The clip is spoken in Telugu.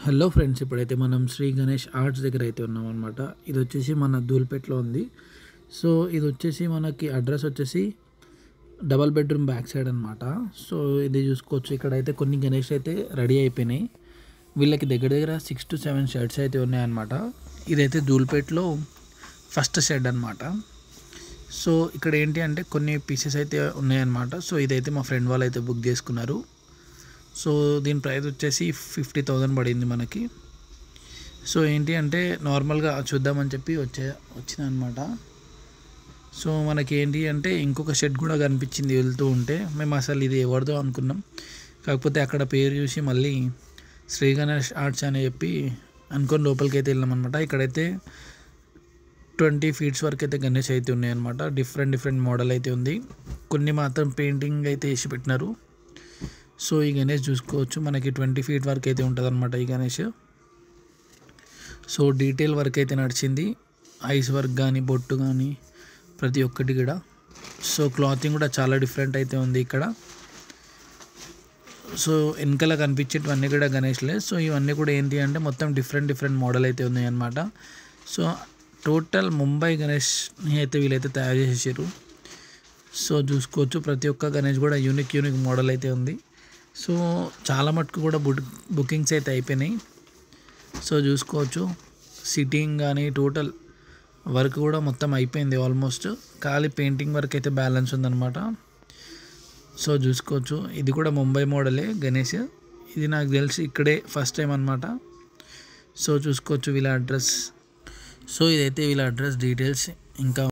హలో ఫ్రెండ్స్, ఇప్పుడైతే మనం శ్రీ గణేష్ ఆర్ట్స్ దగ్గర అయితే ఉన్నాం అనమాట. ఇది వచ్చేసి మన ధూల్పేట్లో ఉంది. సో ఇది వచ్చేసి మనకి అడ్రస్ వచ్చేసి డబల్ బెడ్రూమ్ బ్యాక్ సైడ్ అనమాట. సో ఇది చూసుకోవచ్చు. ఇక్కడైతే కొన్ని గణేష్ అయితే రెడీ అయిపోయినాయి. వీళ్ళకి దగ్గర దగ్గర 6 to 7 షెడ్స్ అయితే ఉన్నాయన్నమాట. ఇదైతే ధూల్పేట్లో ఫస్ట్ షెడ్ అనమాట. సో ఇక్కడ ఏంటి అంటే కొన్ని పీసెస్ అయితే ఉన్నాయన్నమాట. సో ఇదైతే మా ఫ్రెండ్ వాళ్ళు అయితే బుక్ చేసుకున్నారు. సో దీని ప్రైస్ వచ్చేసి 50,000 పడింది మనకి. సో ఏంటి అంటే నార్మల్గా చూద్దామని చెప్పి వచ్చిందనమాట. సో మనకి ఏంటి అంటే ఇంకొక షెడ్ కూడా కనిపించింది వెళ్తూ ఉంటే. మేము అసలు ఇది ఎవరిదో అనుకున్నాం. కాకపోతే అక్కడ పేరు చూసి మళ్ళీ శ్రీ గణేష్ ఆర్ట్స్ అని చెప్పి అనుకొని లోపలికి అయితే వెళ్ళాం అనమాట. ఇక్కడైతే 20 feet వరకు అయితే గణేష్ అయితే ఉన్నాయన్నమాట. డిఫరెంట్ మోడల్ అయితే ఉంది. కొన్ని మాత్రం పెయింటింగ్ అయితే వేసి పెట్టినారు. సో ఈ గణేష్ చూసుకోవచ్చు. మనకి 20 feet వరకు అయితే ఉంటుంది అనమాట ఈ గణేష్. సో డీటెయిల్ వర్క్ అయితే నడిచింది. ఐస్ వర్క్ కానీ బొట్టు కానీ ప్రతి ఒక్కటి కూడా. సో క్లాతింగ్ కూడా చాలా డిఫరెంట్ అయితే ఉంది ఇక్కడ. సో వెనకాల కనిపించేటివన్నీ కూడా గణేష్లే. సో ఇవన్నీ కూడా ఏంటి అంటే మొత్తం డిఫరెంట్ మోడల్ అయితే ఉన్నాయి అనమాట. సో టోటల్ ముంబై గణేష్ని అయితే వీళ్ళైతే తయారు చేసేసారు. సో చూసుకోవచ్చు. ప్రతి ఒక్క గణేష్ కూడా యూనిక్ మోడల్ అయితే ఉంది. సో చాలా మటుకు కూడా బుకింగ్స్ అయితే అయిపోయినాయి. సో చూసుకోవచ్చు. సిట్టింగ్ కానీ టోటల్ వర్క్ కూడా మొత్తం అయిపోయింది ఆల్మోస్ట్. ఖాళీ పెయింటింగ్ వర్క్ అయితే బ్యాలెన్స్ ఉందన్నమాట. సో చూసుకోవచ్చు. ఇది కూడా ముంబై మోడలే గణేష్. ఇది నాకు తెలిసి ఇక్కడే ఫస్ట్ టైం అనమాట. సో చూసుకోవచ్చు వీళ్ళ అడ్రస్. సో ఇదైతే వీళ్ళ అడ్రస్ డీటెయిల్స్. ఇంకా